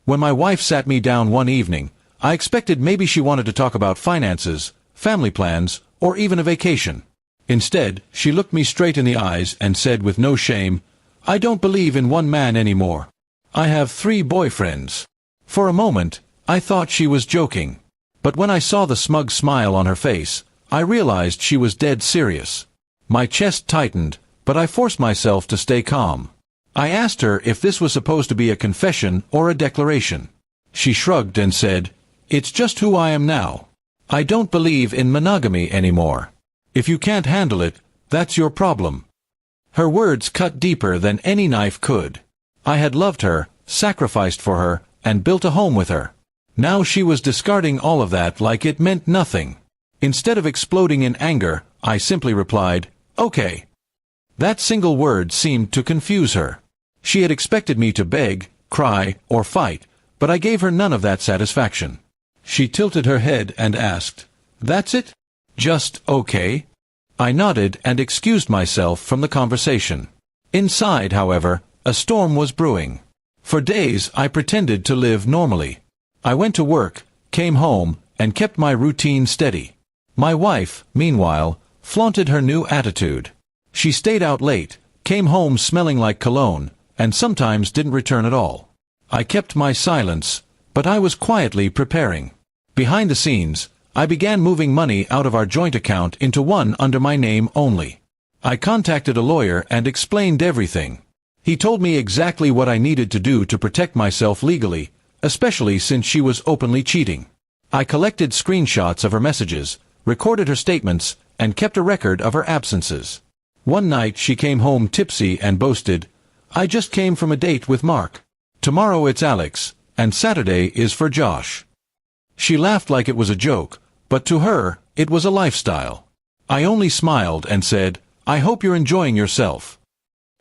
When my wife sat me down one evening, I expected maybe she wanted to talk about finances, family plans, or even a vacation. Instead, she looked me straight in the eyes and said with no shame, "I don't believe in one man anymore. I have 3 boyfriends." For a moment, I thought she was joking. But when I saw the smug smile on her face, I realized she was dead serious. My chest tightened, but I forced myself to stay calm. I asked her if this was supposed to be a confession or a declaration. She shrugged and said, "It's just who I am now. I don't believe in monogamy anymore. If you can't handle it, that's your problem." Her words cut deeper than any knife could. I had loved her, sacrificed for her, and built a home with her. Now she was discarding all of that like it meant nothing. Instead of exploding in anger, I simply replied, "Okay." That single word seemed to confuse her. She had expected me to beg, cry, or fight, but I gave her none of that satisfaction. She tilted her head and asked, "That's it? Just okay?" I nodded and excused myself from the conversation. Inside, however, a storm was brewing. For days I pretended to live normally. I went to work, came home, and kept my routine steady. My wife, meanwhile, flaunted her new attitude. She stayed out late, came home smelling like cologne, and sometimes didn't return at all. I kept my silence, but I was quietly preparing. Behind the scenes, I began moving money out of our joint account into one under my name only. I contacted a lawyer and explained everything. He told me exactly what I needed to do to protect myself legally, especially since she was openly cheating. I collected screenshots of her messages, recorded her statements, and kept a record of her absences. One night she came home tipsy and boasted, "I just came from a date with Mark. Tomorrow it's Alex, and Saturday is for Josh." She laughed like it was a joke, but to her, it was a lifestyle. I only smiled and said, "I hope you're enjoying yourself."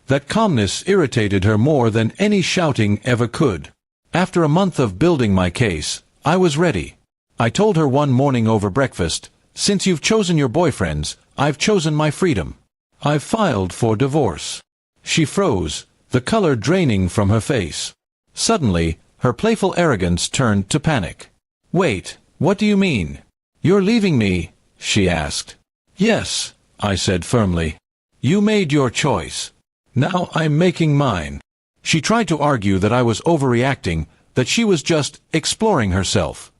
That calmness irritated her more than any shouting ever could. After a month of building my case, I was ready. I told her one morning over breakfast, "Since you've chosen your boyfriends, I've chosen my freedom. I've filed for divorce." She froze, the color draining from her face. Suddenly, her playful arrogance turned to panic. "Wait, what do you mean? You're leaving me?" she asked. "Yes," I said firmly. "You made your choice. Now I'm making mine." She tried to argue that I was overreacting, that she was just exploring herself.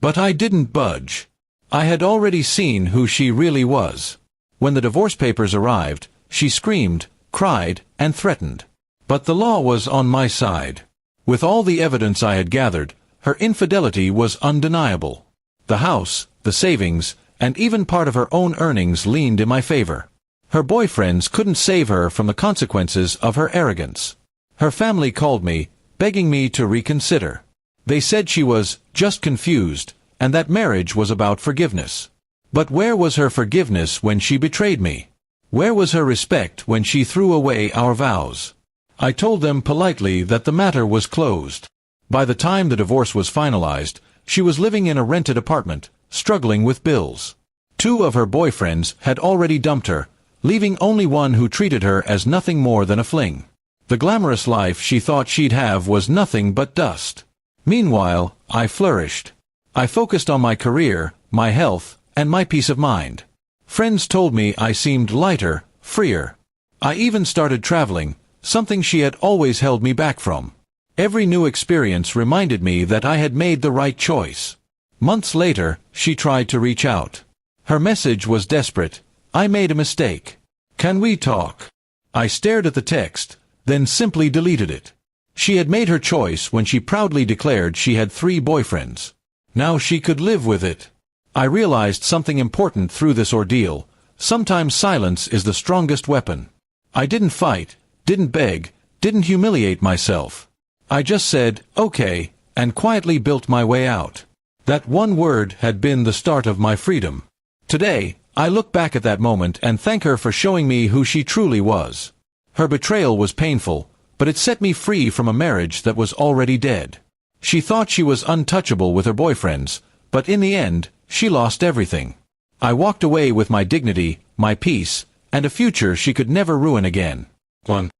But I didn't budge. I had already seen who she really was. When the divorce papers arrived, she screamed, cried, and threatened. But the law was on my side. With all the evidence I had gathered, her infidelity was undeniable. The house, the savings, and even part of her own earnings leaned in my favor. Her boyfriends couldn't save her from the consequences of her arrogance. Her family called me, begging me to reconsider. They said she was just confused, and that marriage was about forgiveness. But where was her forgiveness when she betrayed me? Where was her respect when she threw away our vows? I told them politely that the matter was closed. By the time the divorce was finalized, she was living in a rented apartment, struggling with bills. 2 of her boyfriends had already dumped her, leaving only one who treated her as nothing more than a fling. The glamorous life she thought she'd have was nothing but dust. Meanwhile, I flourished. I focused on my career, my health, and my peace of mind. Friends told me I seemed lighter, freer. I even started traveling, something she had always held me back from. Every new experience reminded me that I had made the right choice. Months later, she tried to reach out. Her message was desperate. "I made a mistake. Can we talk?" I stared at the text, then simply deleted it. She had made her choice when she proudly declared she had 3 boyfriends. Now she could live with it. I realized something important through this ordeal. Sometimes silence is the strongest weapon. I didn't fight, didn't beg, didn't humiliate myself. I just said, "Okay," and quietly built my way out. That one word had been the start of my freedom. Today, I look back at that moment and thank her for showing me who she truly was. Her betrayal was painful, but it set me free from a marriage that was already dead. She thought she was untouchable with her boyfriends, but in the end, she lost everything. I walked away with my dignity, my peace, and a future she could never ruin again. 1.